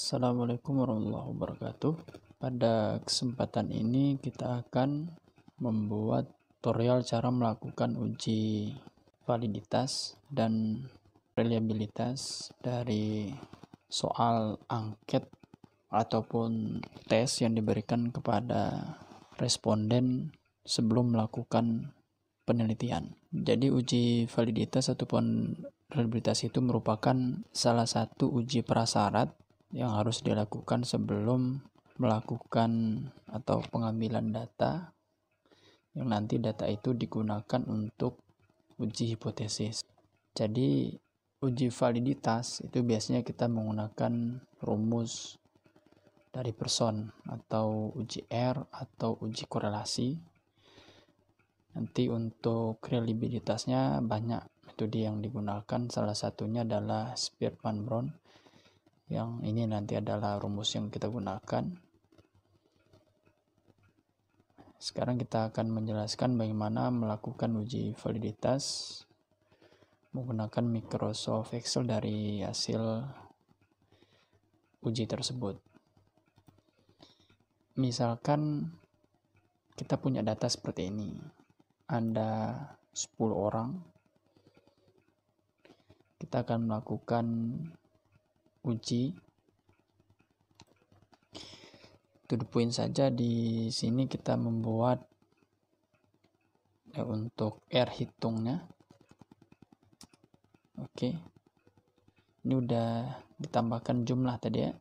Assalamualaikum warahmatullahi wabarakatuh. Pada kesempatan ini kita akan membuat tutorial cara melakukan uji validitas dan reliabilitas dari soal angket ataupun tes yang diberikan kepada responden sebelum melakukan penelitian. Jadi uji validitas ataupun reliabilitas itu merupakan salah satu uji prasyarat yang harus dilakukan sebelum melakukan atau pengambilan data yang nanti data itu digunakan untuk uji hipotesis. Jadi uji validitas itu biasanya kita menggunakan rumus dari Pearson atau uji R atau uji korelasi. Nanti untuk reliabilitasnya banyak metode yang digunakan, salah satunya adalah Spearman-Brown. Yang ini nanti adalah rumus yang kita gunakan. Sekarang kita akan menjelaskan bagaimana melakukan uji validitas menggunakan Microsoft Excel dari hasil uji tersebut. Misalkan kita punya data seperti ini. Ada 10 orang. Kita akan melakukan uji. To the point saja, di sini kita membuat untuk R hitungnya. Oke. Ini udah ditambahkan jumlah tadi ya.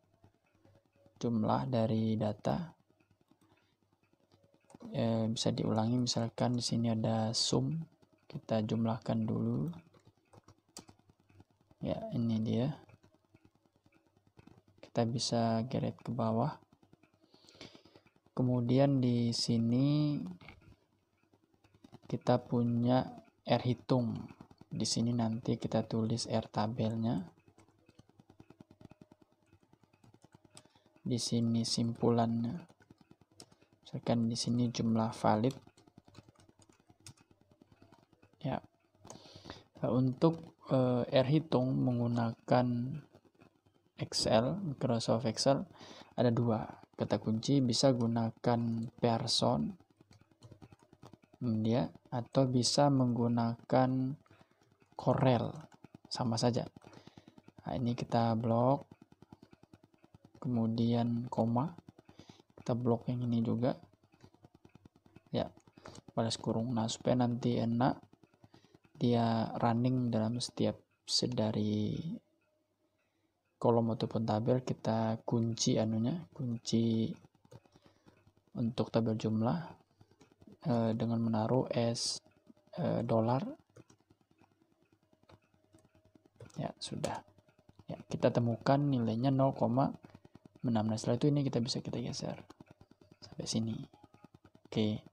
Jumlah dari data. Bisa diulangi, misalkan di sini ada sum. Kita jumlahkan dulu. Ya, ini dia. Kita bisa geret ke bawah. Kemudian di sini kita punya R hitung. Di sini nanti kita tulis R tabelnya. Di sini simpulannya. Misalkan di sini jumlah valid. Ya. Untuk R hitung menggunakan Excel, Microsoft Excel ada dua kata kunci, bisa gunakan Pearson dia atau bisa menggunakan Corel, sama saja. Nah, ini kita blok, kemudian koma, kita blok yang ini juga ya, balas kurung. Nah, supaya nanti enak dia running dalam setiap dari kolom ataupun tabel, kita kunci kunci untuk tabel jumlah dengan menaruh $. Ya, sudah. Ya, kita temukan nilainya 0,6. Nah, setelah itu ini kita bisa geser sampai sini. Oke.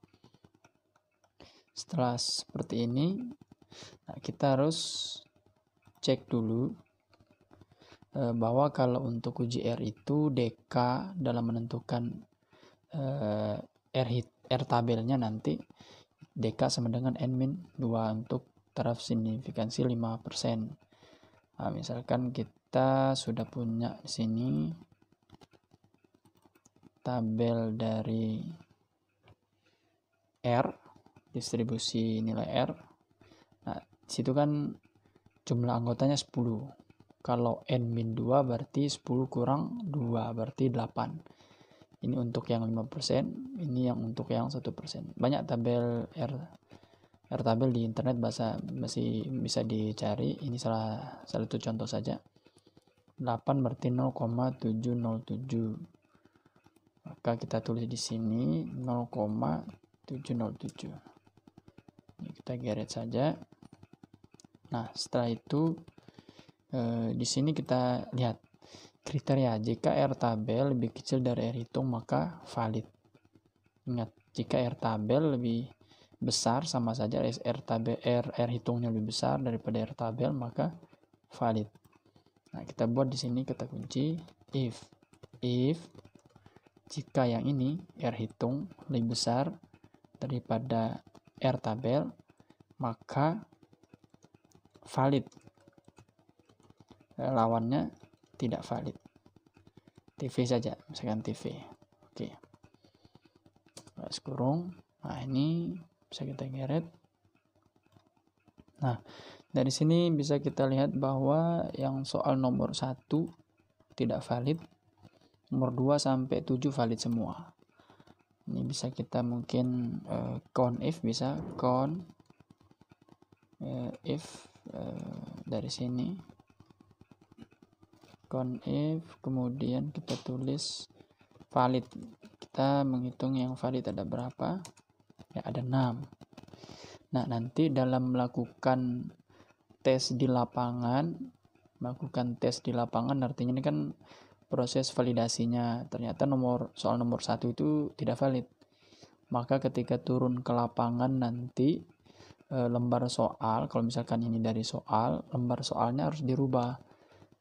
Setelah seperti ini, nah, kita harus cek dulu bahwa kalau untuk uji R itu DK dalam menentukan R tabelnya nanti DK sama dengan N-2 untuk taraf signifikansi 5%. Nah, misalkan kita sudah punya di sini tabel dari R, distribusi nilai R. Nah, situ kan jumlah anggotanya 10. Kalau N-2 berarti 10 kurang 2 berarti 8. Ini untuk yang 5%, ini yang untuk yang 1%. Banyak tabel R tabel di internet masih bisa dicari. Ini salah satu contoh saja. 8 berarti 0,707. Maka kita tulis di sini 0,707. Ini kita geret saja. Nah, setelah itu di sini kita lihat kriteria. Jika R tabel lebih kecil dari R hitung maka valid. Ingat, jika R tabel lebih besar sama saja R hitungnya lebih besar daripada R tabel maka valid. Nah, kita buat di sini kata kunci if jika yang ini R hitung lebih besar daripada R tabel maka valid. Lawannya tidak valid. TV saja, misalkan TV. Oke, garis kurung. Nah, ini bisa kita geret. Nah, dari sini bisa kita lihat bahwa yang soal nomor 1 tidak valid, nomor 2 sampai 7 valid semua. Ini bisa kita mungkin count if, bisa count if dari sini count if, kemudian kita tulis valid. Kita menghitung yang valid ada berapa, ya ada 6. Nah, nanti dalam melakukan tes di lapangan artinya ini kan proses validasinya, ternyata soal nomor 1 itu tidak valid. Maka ketika turun ke lapangan nanti lembar soal, kalau misalkan ini dari soal, lembar soalnya harus dirubah.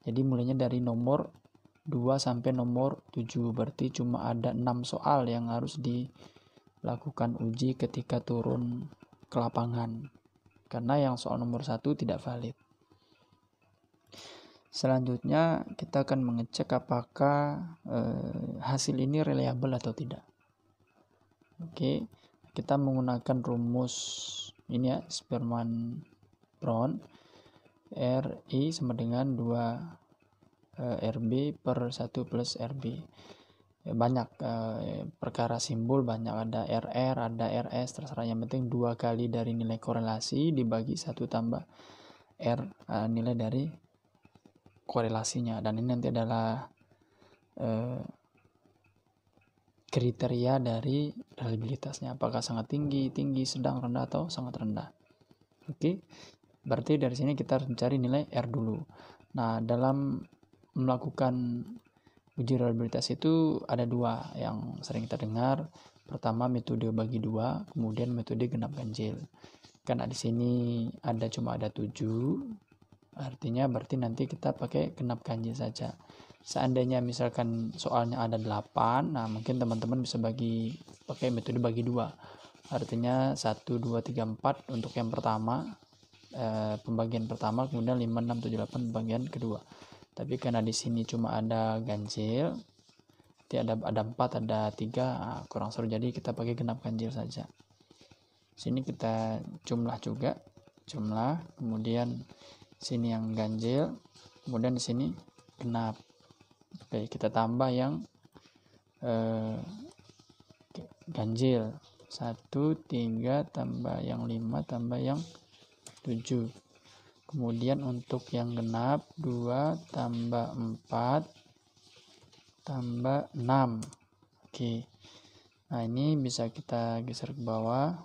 Jadi mulainya dari nomor 2 sampai nomor 7, berarti cuma ada 6 soal yang harus dilakukan uji ketika turun ke lapangan, karena yang soal nomor 1 tidak valid. Selanjutnya kita akan mengecek apakah hasil ini reliable atau tidak. Oke, kita menggunakan rumus ini ya, Spearman Brown. RI sama dengan 2 RB per 1 plus RB. Banyak perkara simbol, banyak, ada RR, ada RS, terserah, yang penting 2 kali dari nilai korelasi dibagi 1 tambah R, nilai dari korelasinya. Dan ini nanti adalah kriteria dari reliabilitasnya, apakah sangat tinggi, sedang, rendah, atau sangat rendah. Oke, berarti dari sini kita harus mencari nilai R dulu. Nah, dalam melakukan uji reliabilitas itu ada 2 yang sering kita dengar. Pertama, metode bagi 2, kemudian metode genap ganjil. Karena di sini cuma ada 7, artinya berarti nanti kita pakai genap ganjil saja. Seandainya misalkan soalnya ada 8, nah mungkin teman-teman bisa pakai metode bagi 2. Artinya 1, 2, 3, 4 untuk yang pertama, pembagian pertama, kemudian 5, 6, 7, 8 pembagian kedua. Tapi karena di sini cuma ada ganjil, ada 4, ada 3, kurang seru, jadi kita pakai genap ganjil saja. Sini kita jumlah juga, kemudian sini yang ganjil, kemudian di sini genap. Oke, kita tambah yang ganjil, 1, 3 tambah yang 5 tambah yang 7. Kemudian untuk yang genap 2 tambah 4 tambah 6. Oke, nah ini bisa kita geser ke bawah.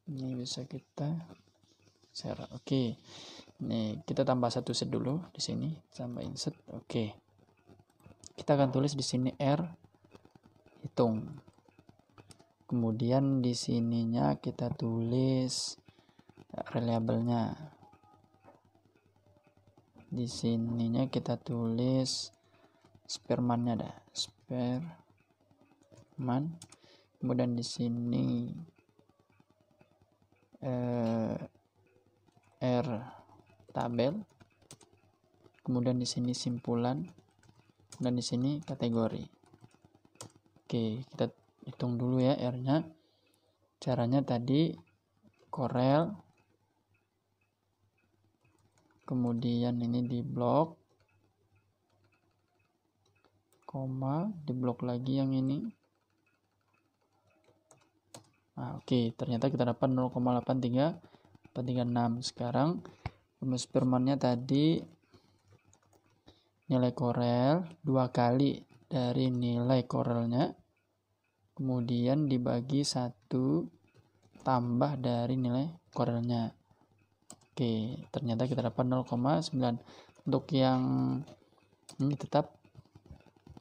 Ini bisa kita share. Oke, ini kita tambah 1 set dulu di sini, tambah insert. Oke, kita akan tulis di sini R hitung. Kemudian di sininya kita tulis reliable-nya. Di sininya kita tulis Spearman-nya ada. Spearman. Kemudian di sini R tabel. Kemudian di sini simpulan. Dan di sini kategori. Oke, kita hitung dulu ya R-nya. Caranya tadi korel, kemudian ini di blok, koma, di blok lagi yang ini. Nah, oke, ternyata kita dapat 0,8336. Sekarang rumus Spearman-nya tadi nilai korel 2 kali dari nilai korelnya, kemudian dibagi 1 tambah dari nilai korelnya. Oke, ternyata kita dapat 0,9. Untuk yang ini tetap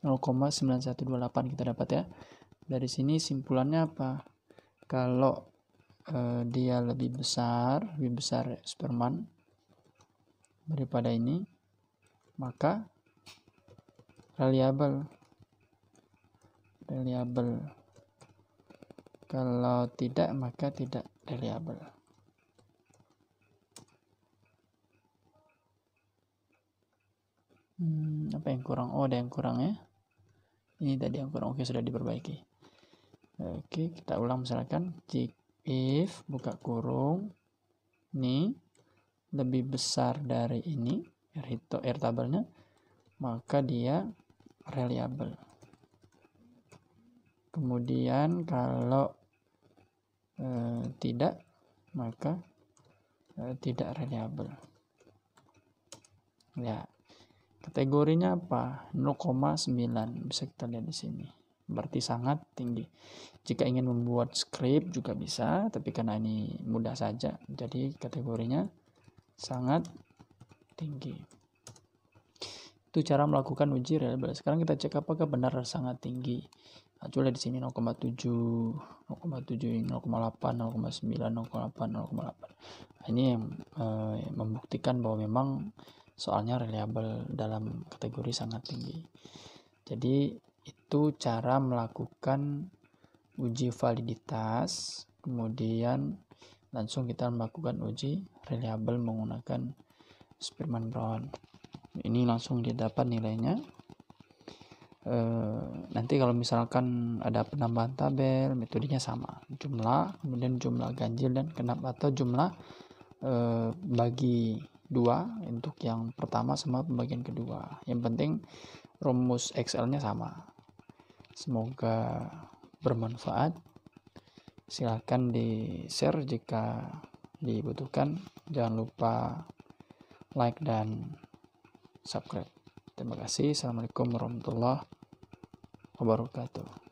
0,9128 kita dapat ya. Dari sini simpulannya apa? Kalau dia lebih besar Spearman daripada ini, maka reliable. Kalau tidak, maka tidak reliable. Apa yang kurang? Oh, ada yang kurang ya. Ini tadi yang kurang. Oke, sudah diperbaiki. Oke, kita ulang misalkan if buka kurung ini lebih besar dari ini R tabelnya, maka dia reliable. Kemudian kalau tidak, maka tidak reliable. Ya, kategorinya apa? 0,9 bisa kita lihat di sini. Berarti sangat tinggi. Jika ingin membuat script juga bisa, tapi karena ini mudah saja, jadi kategorinya sangat tinggi. Itu cara melakukan uji reliable. Sekarang kita cek apakah benar sangat tinggi. Nah, coba di sini 0,7, 0,7, 0,8, 0,9, 0,8, 0,8. Nah, ini yang membuktikan bahwa memang soalnya reliable dalam kategori sangat tinggi. Jadi itu cara melakukan uji validitas, kemudian langsung kita melakukan uji reliable menggunakan Spearman-Brown. Ini langsung didapat nilainya. Nanti kalau misalkan ada penambahan tabel, metodenya sama, jumlah, kemudian jumlah ganjil dan genap, atau jumlah bagi 2 untuk yang pertama sama pembagian kedua. Yang penting rumus Excel-nya sama. Semoga bermanfaat. Silakan di-share jika dibutuhkan. Jangan lupa like dan subscribe. Terima kasih. Assalamualaikum warahmatullahi wabarakatuh.